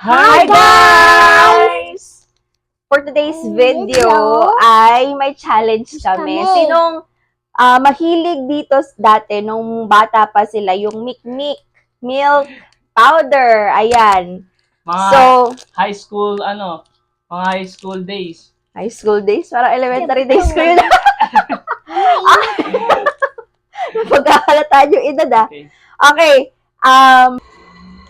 Hi guys! For today's video ay may challenge kami. Sinong mahilig dito dati nung bata pa sila, yung Mikmik milk powder. Ayan. Mga high school, mga high school days. High school days? Parang elementary days ko yun. Pagkakalataan yung edad Okay.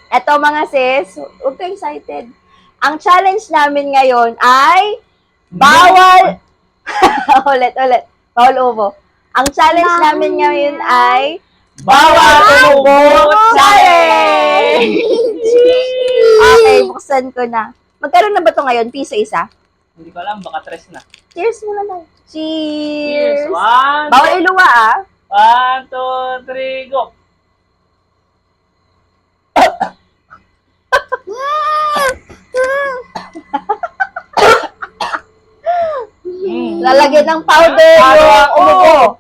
Eto mga sis, huwag ka excited. Ang challenge namin ngayon ay bawal ulit. Bawal ubo. Ang challenge namin ngayon ay bawal ubo challenge! Okay, buksan ko na. Magkaroon na ba ito ngayon? Piso isa? Hindi ko alam, baka tres na. Cheers muna lang. Cheers! One, Bawal iluwa 1, 2, 3, go! Lalagyan ng powder yung umubo.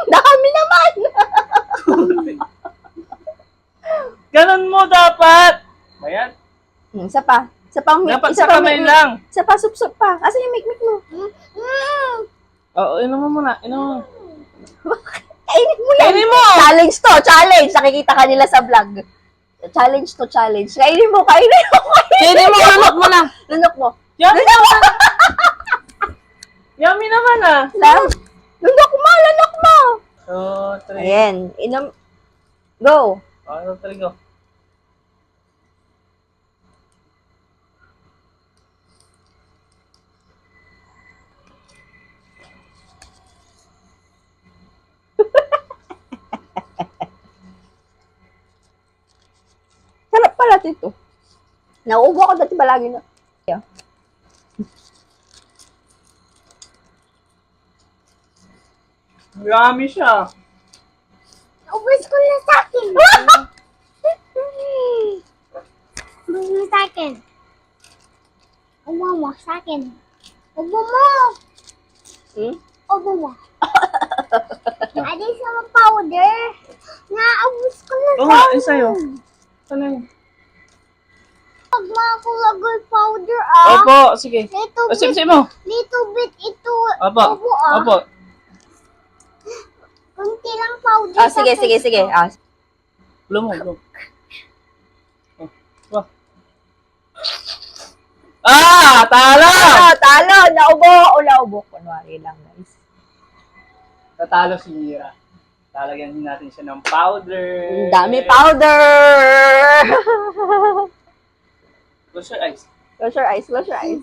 Dami naman! Ganun mo dapat! Ayan. Isa pa. Dapat sa kamay lang. Isa pa, sup-sup pa. Asan yung mikmik mo? Oo, inom mo muna. Inom mo. Kainin mo yan. Kainin mo! Challenge to, challenge. Nakikita ka nila sa vlog. Challenge to, challenge. Kainin mo. Kainin mo, lunok mo lang. Lunok mo. Yummy naman! Yummy naman Lunok mo. 2, 3. Ayan. Inom. Go. 1, 2, 3, go. Sarap pala ito. Nauubo ako dati palagi na. Yeah. Yummy siya. Ubus ko na sa akin. Ubus mo sa akin. Ubo mo sa akin. Ubo mo. Ubo mo. Adi sa mga powder. Naubos ko na Oo nga, sa'yo. Ano yun? Pag makulagay powder Opo, sige. Sim mo. Little bit ito. Opo. Ubo Opo. Kunti lang powder. Sige. Blow mo. Oh. Talo! Talo! Naubo. Kunwari lang, guys. Tatalo si Mira. Lalagyan din natin siya ng powder. Ang dami powder! Close your eyes. Close your eyes.